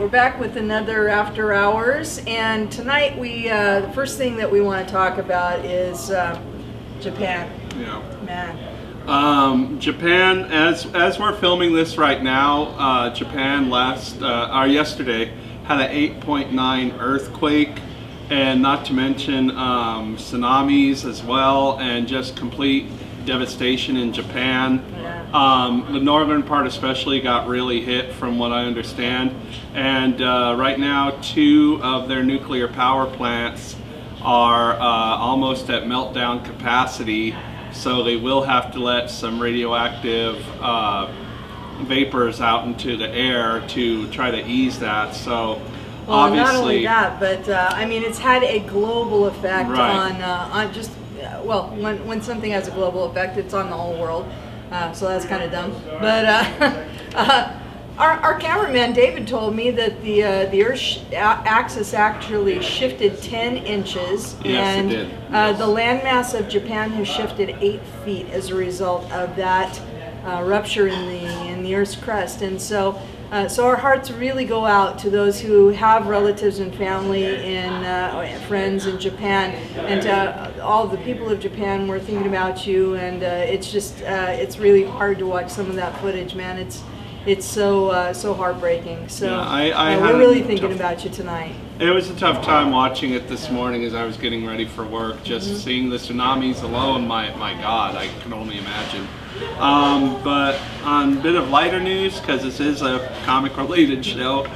we're back with another After Hours, and tonight the first thing that we want to talk about is Japan. Yeah. Man. Japan, as we're filming this right now, Japan yesterday had an 8.9 earthquake, and not to mention tsunamis as well, and just complete devastation in Japan. The northern part especially got really hit from what I understand, and right now 2 of their nuclear power plants are almost at meltdown capacity, so they will have to let some radioactive vapors out into the air to try to ease that. So well, obviously, not only that, but I mean, it's had a global effect on just well, when something has a global effect, it's on the whole world. So that's kind of dumb. But our cameraman David told me that the Earth's axis actually shifted 10 inches, yes, and it did. The landmass of Japan has shifted 8 feet as a result of that rupture in the Earth's crust. And so our hearts really go out to those who have relatives and family and friends in Japan, and to all the people of Japan. We're thinking about you, and it's just it's really hard to watch some of that footage, man. It's so heartbreaking. So yeah, we're really thinking about you tonight. It was a tough time watching it this morning as I was getting ready for work. Just seeing the tsunamis alone, my God, I can only imagine. But on a bit of lighter news, because this is a comic-related show,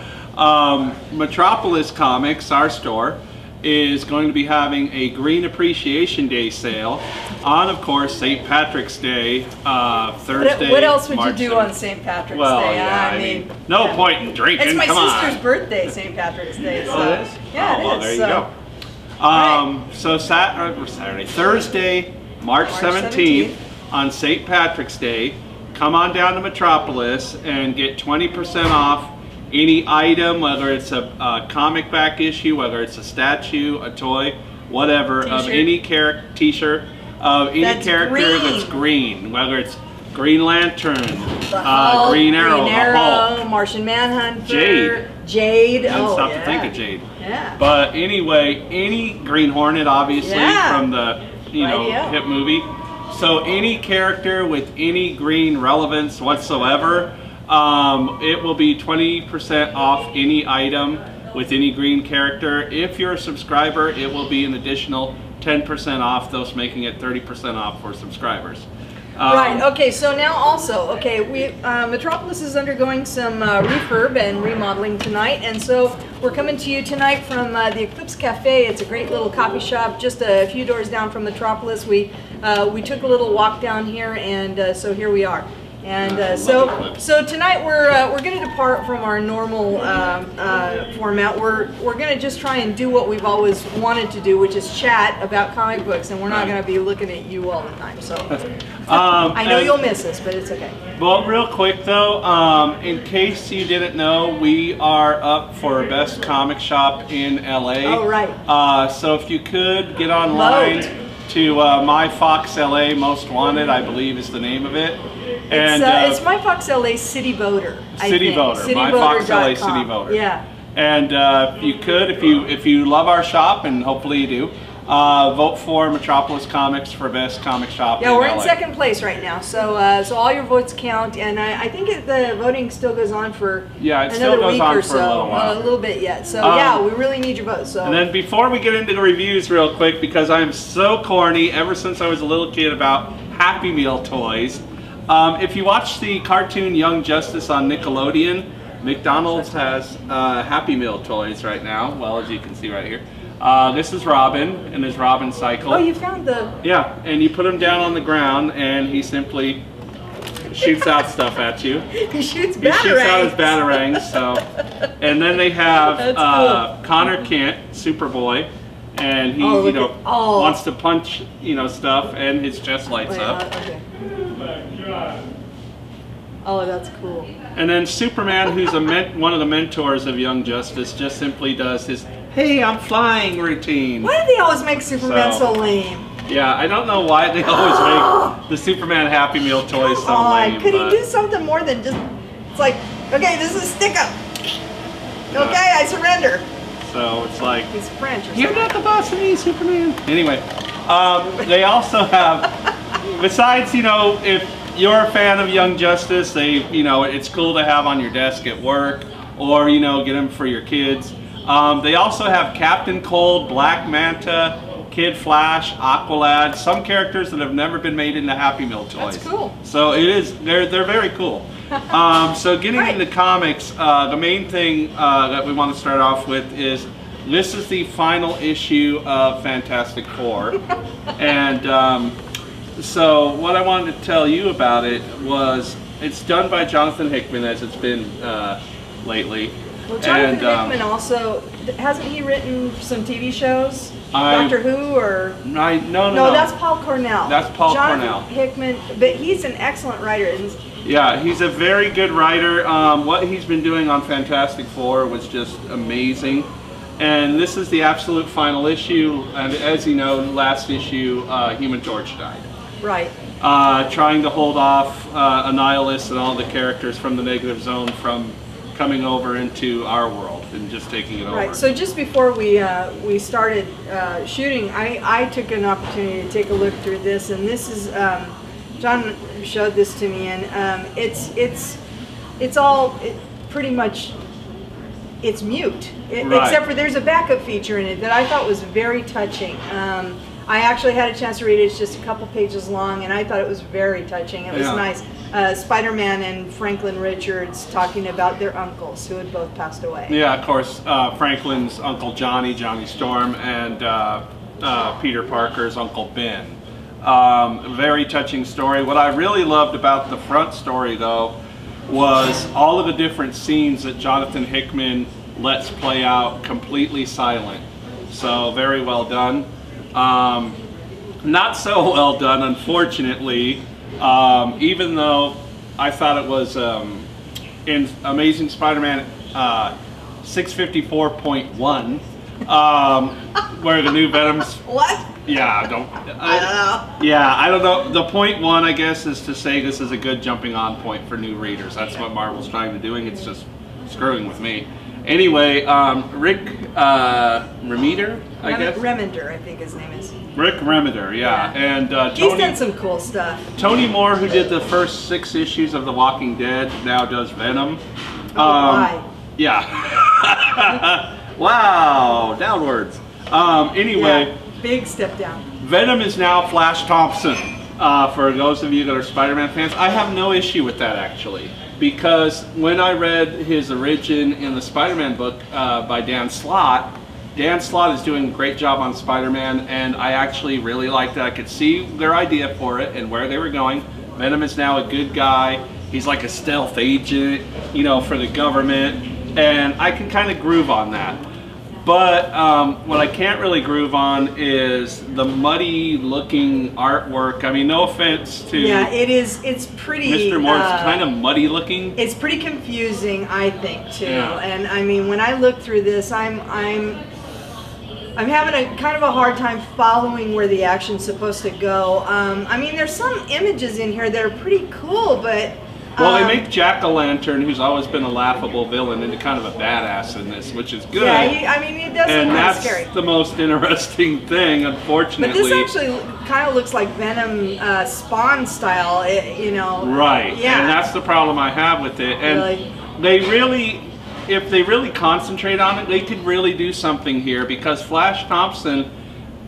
Metropolis Comics, our store, is going to be having a Green Appreciation Day sale on, of course, St. Patrick's Day, Thursday. What else would March you do 7th. On St. Patrick's well, Day? Yeah, I mean, no point in drinking. It's my Come sister's on. birthday, St. Patrick's Day. So. Oh, it is? Yeah, oh, well, it is. there you so. go. So Thursday, March 17th, on St. Patrick's Day, come on down to Metropolis and get 20% off any item, whether it's a comic back issue, whether it's a statue, a toy, whatever, of any t-shirt of any character that's green, whether it's Green Lantern, Green Arrow, the Hulk, Martian Manhunter, Jade. Oh, stop yeah. to think of Jade. Yeah. But anyway, any Green Hornet, obviously, from the hit movie. So any character with any green relevance whatsoever, it will be 20% off any item with any green character. If you're a subscriber, it will be an additional 10% off, thus making it 30% off for subscribers. Right, okay, so now also, Metropolis is undergoing some refurb and remodeling tonight, and so we're coming to you tonight from the Eclipse Cafe. It's a great little coffee shop just a few doors down from Metropolis. We took a little walk down here, and so here we are. And so tonight we're going to depart from our normal format. We're going to just try and do what we've always wanted to do, which is chat about comic books, and we're not going to be looking at you all the time. So I know you'll miss us, but it's okay. Well, real quick though, in case you didn't know, we are up for Best Comic Shop in LA. Oh, right. So if you could get online to My Fox LA Most Wanted, I believe is the name of it. And it's My Fox LA City Voter. City Voter. My Fox LA City Voter. Yeah. And if you could, if you love our shop, and hopefully you do, vote for Metropolis Comics for Best Comic Shop. Yeah, we're in LA. second place right now, so so all your votes count, and I think the voting still goes on for another week or so, a little bit yet. So yeah, we really need your votes. So. And then before we get into the reviews, real quick, because I am so corny ever since I was a little kid about Happy Meal toys. If you watch the cartoon Young Justice on Nickelodeon, McDonald's has Happy Meal toys right now. Well, as you can see right here. This is Robin and his Robin cycle. Oh, you found the... Yeah, and you put him down on the ground and he simply shoots out stuff at you. He shoots batarangs. He shoots out his batarangs. So, and then they have cool. Connor Kent, Superboy, and he wants to punch stuff and his chest lights up. Okay. Oh, that's cool. And then Superman, who's one of the mentors of Young Justice, just simply does his "Hey, I'm flying" routine. Why do they always make Superman so lame? Yeah, I don't know why they always make the Superman Happy Meal toys so lame. Could he do something more than just? It's like, okay, this is stick up. Okay, I surrender. So it's like, He's French or something. you're not the boss of me, Superman. Anyway, they also have, besides, you know, if you're a fan of Young Justice, they, you know, it's cool to have on your desk at work, or, you know, get them for your kids. They also have Captain Cold, Black Manta, Kid Flash, Aqualad, some characters that have never been made into Happy Meal toys. That's cool. So it is, they're very cool. So getting into comics, the main thing that we want to start off with is this is the final issue of Fantastic Four. And so what I wanted to tell you about it was it's done by Jonathan Hickman, as it's been lately. Well, Jonathan Hickman also, hasn't he written some TV shows? Doctor Who or? No, that's Paul Cornell. That's Paul Cornell. Jonathan Hickman, but he's an excellent writer. Yeah, he's a very good writer. What he's been doing on Fantastic Four was just amazing. And this is the absolute final issue. And as you know, last issue, Human Torch died. Right. Trying to hold off Annihilus and all the characters from the Negative Zone from coming over into our world and just taking it over. Right. So just before we started shooting, I took an opportunity to take a look through this, and this is John showed this to me, and it's all pretty much it's mute, right. Except for there's a backup feature in it that I thought was very touching. I actually had a chance to read it. It's just a couple pages long, and I thought it was very touching. It was nice. Spider-Man and Franklin Richards talking about their uncles who had both passed away. Yeah, of course. Franklin's Uncle Johnny Storm, and Peter Parker's Uncle Ben. Very touching story. What I really loved about the front story, though, was all of the different scenes that Jonathan Hickman lets play out completely silent. So very well done. Not so well done, unfortunately, even though I thought it was in Amazing Spider-Man 654.1, where the new Venom's... What? Yeah, I don't know. Yeah, I don't know. The point one, I guess, is to say this is a good jumping on point for new readers. That's what Marvel's trying to do. It's just screwing with me. Anyway, Rick Remender, I guess? Remender, I think his name is. Rick Remender, yeah. And he's done some cool stuff. Tony Moore, who did the first 6 issues of The Walking Dead, now does Venom. Why? Yeah. Wow, downwards. Anyway. Yeah, big step down. Venom is now Flash Thompson. For those of you that are Spider-Man fans, I have no issue with that, actually. Because when I read his origin in the Spider-Man book by Dan Slott is doing a great job on Spider-Man, and I actually really liked it. I could see their idea for it and where they were going. Venom is now a good guy. He's like a stealth agent, you know, for the government, and I can kind of groove on that. But what I can't really groove on is the muddy looking artwork. I mean, no offense to... Yeah, it's pretty... Mr. Moore's kind of muddy looking. It's pretty confusing, I think, too. Yeah. And I mean, when I look through this, I'm having a kind of a hard time following where the action's supposed to go. I mean, there's some images in here that are pretty cool, but... Well, they make Jack-o'-lantern, who's always been a laughable villain, into kind of a badass in this, which is good. Yeah, I mean, it does look kind of scary. And that's the most interesting thing, unfortunately. But this actually kind of looks like Venom Spawn style, you know. Right, yeah. And that's the problem I have with it. And really? They really, if they really concentrate on it, they could really do something here, because Flash Thompson,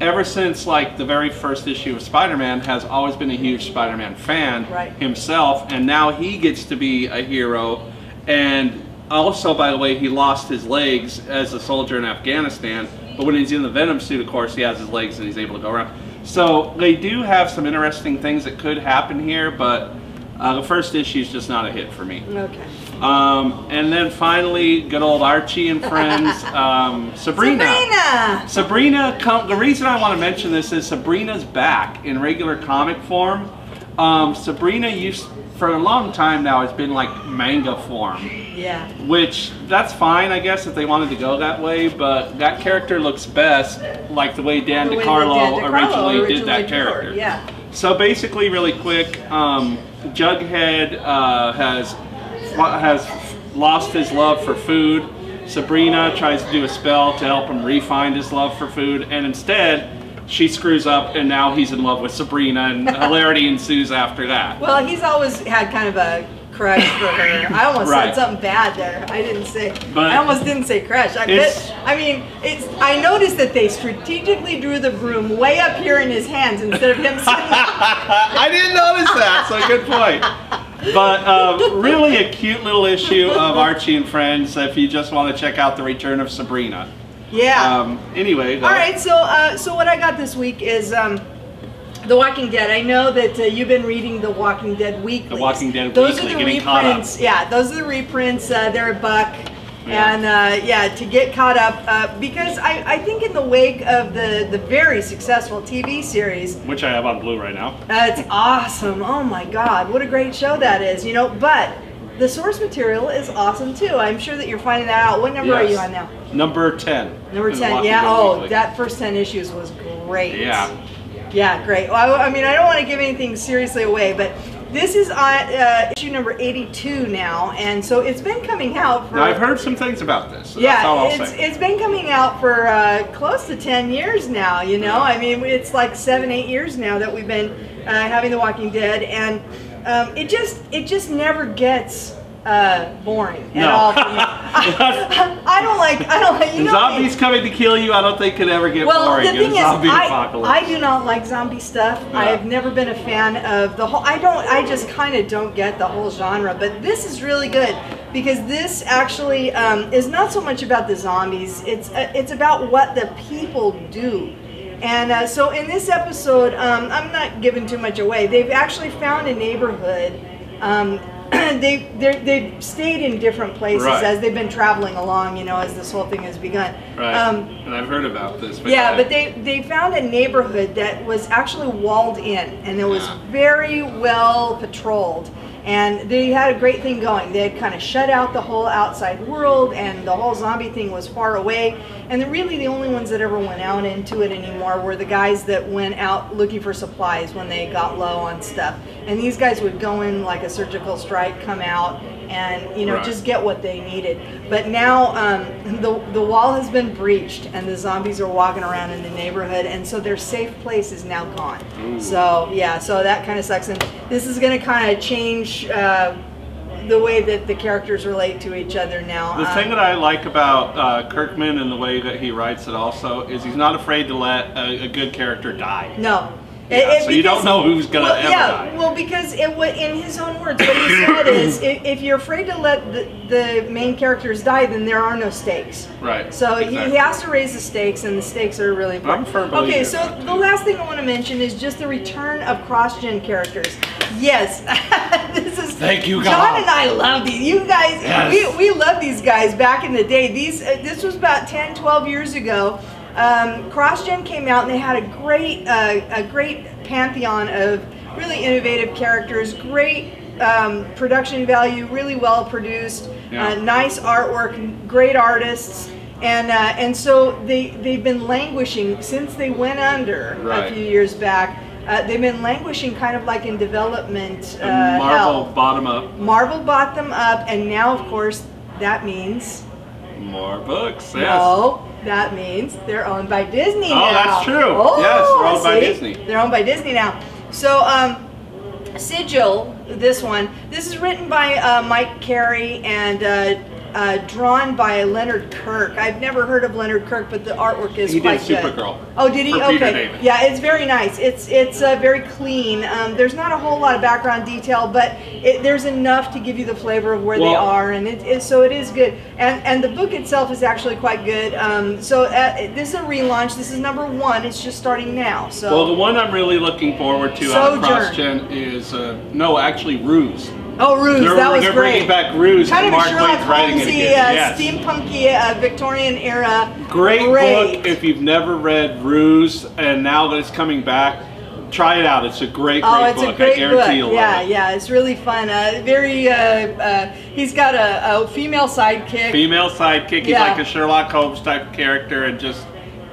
ever since like the very first issue of Spider-Man, has always been a huge Spider-Man fan himself, and now he gets to be a hero. And also, by the way, he lost his legs as a soldier in Afghanistan, but when he's in the Venom suit, of course, he has his legs and he's able to go around. So they do have some interesting things that could happen here, but the first issue is just not a hit for me. Okay. And then finally, good old Archie and friends, Sabrina. The reason I want to mention this is Sabrina's back in regular comic form. Sabrina for a long time now, has been like manga form. Yeah. Which, that's fine, I guess, if they wanted to go that way, but that character looks best like the way Dan DeCarlo originally did that character. Yeah. So basically, really quick, Jughead has lost his love for food, Sabrina tries to do a spell to help him re-find his love for food, and instead she screws up, and now he's in love with Sabrina, and hilarity ensues after that. Well, he's always had kind of a crush for her. I almost Right. said something bad there. I didn't say. But I almost didn't say crush. I mean, I noticed that they strategically drew the broom way up here in his hands instead of him sitting. I didn't notice that, so good point. But really a cute little issue of Archie and Friends if you just want to check out the return of Sabrina. Yeah. Anyway. All right. So what I got this week is The Walking Dead. I know that you've been reading The Walking Dead weekly. The Walking Dead those Weekly, are the getting caught up. reprints. Yeah, those are the reprints. They're $1. Yeah. And yeah, to get caught up, because I think in the wake of the very successful TV series, Which I have on Blu right now. it's awesome. Oh my God, what a great show that is, you know. But the source material is awesome too. I'm sure that you're finding that out. What number are you on now? Number 10. Number in the 10. Walking Yeah. Dead Oh, Weekly. that first 10 issues was great. Yeah. Yeah, great. Well, I mean, I don't want to give anything seriously away, but this is on issue number 82 now, and so it's been coming out for... Now, I've heard some things about this. So yeah, that's all I'll say. it's been coming out for close to 10 years now, you know? I mean, it's like 7-8 years now that we've been having The Walking Dead, and it just never gets boring at all for me. I don't like, you know, zombies coming to kill you, I don't think could ever get boring. the thing is, zombie apocalypse. I do not like zombie stuff. Yeah. I have never been a fan of the whole, I just kind of don't get the whole genre, but this is really good because this actually is not so much about the zombies, it's about what the people do. And so in this episode, I'm not giving too much away, they've actually found a neighborhood. They've stayed in different places as they've been traveling along, you know, as this whole thing has begun. Right. And I've heard about this. But yeah, but they found a neighborhood that was actually walled in, and it was very well patrolled. And they had a great thing going. They had kind of shut out the whole outside world, and the whole zombie thing was far away. And really the only ones that ever went out into it anymore were the guys that went out looking for supplies when they got low on stuff. And these guys would go in like a surgical strike, come out, and you know, just get what they needed. But now the wall has been breached, and the zombies are walking around in the neighborhood, and so their safe place is now gone. Ooh. So yeah, so that kind of sucks. And this is going to kind of change the way that the characters relate to each other now. The thing that I like about Kirkman and the way that he writes it also is he's not afraid to let a good character die. No. Yeah, so you don't know who's going to ever die. Well, because in his own words, what he said is, if you're afraid to let the main characters die, then there are no stakes. Right. So exactly. he has to raise the stakes, and the stakes are really important. I'm a firm believer Okay, in so that, the last thing I want to mention is just the return of cross-gen characters. Yes, this is. Thank you, God. John and I love these. You guys, yes. we love these guys back in the day. This was about 10, 12 years ago. Crossgen came out, and they had a great pantheon of really innovative characters, great production value, really well produced, nice artwork, great artists, and so they've been languishing since they went under a few years back. They've been languishing kind of like in development Marvel bought them up. Marvel bought them up, and now of course that means more books. Yes. No, that means they're owned by Disney now. Oh, that's true. Oh, yes, they're owned by Disney. They're owned by Disney now. So, Sigil, this is written by Mike Carey and drawn by Leonard Kirk. I've never heard of Leonard Kirk, but the artwork is quite good. He did Supergirl. Oh, did he? For Okay. Peter David. Yeah, it's very nice. It's very clean. There's not a whole lot of background detail, but there's enough to give you the flavor of where they are, and so it is good. And the book itself is actually quite good. So this is a relaunch. This is number 1. It's just starting now. So. Well, the one I'm really looking forward to out of CrossGen is Ruse. Oh, Ruse, that was they're great. Bringing back Ruse. Kind of Mark Sherlock Waid's writing it again. Yes. steampunky Victorian era. Great book if you've never read Ruse, and now that it's coming back, try it out. It's a great book. A great I guarantee you'll book. love it. Yeah, it's really fun. He's got a female sidekick. He's like a Sherlock Holmes type of character, and just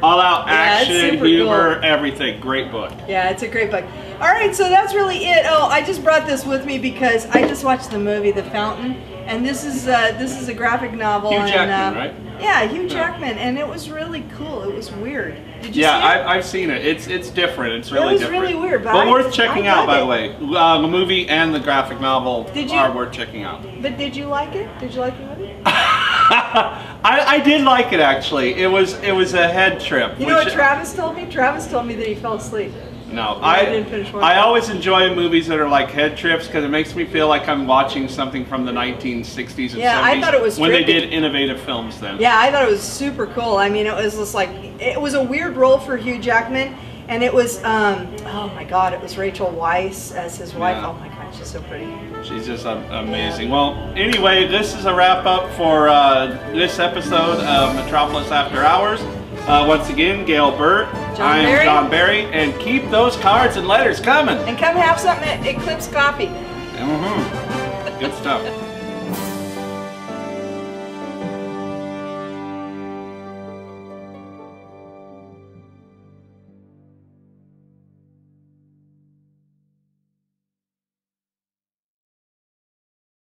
all-out action, humor, everything. Great book. Yeah, it's a great book. All right, so that's really it. Oh, I just brought this with me because I just watched the movie The Fountain, And this is a graphic novel. Hugh Jackman, right? Yeah, Hugh Jackman, and it was really cool. It was weird. Did you see it? I've seen it. It's different. It's really different. It was really weird, but worth checking out, by the way. The movie and the graphic novel are worth checking out. But did you like it? Did you like the movie? I did like it, actually. It was a head trip. You know what Travis told me? Travis told me that he fell asleep. No, I didn't finish watching. I always enjoy movies that are like head trips because it makes me feel like I'm watching something from the 1960s and 70s. Yeah, I thought it was when trippy. they did innovative films then. Yeah, I thought it was super cool. I mean, it was just like, it was a weird role for Hugh Jackman, and it was, oh my God, it was Rachel Weisz as his wife. Yeah. Oh my God, she's so pretty. She's just amazing. Yeah. Well, anyway, this is a wrap up for this episode of Metropolis After Hours. Once again, Gail Burt. I am John Barry, and keep those cards and letters coming. And come have something at Eclipse Coffee. Good stuff.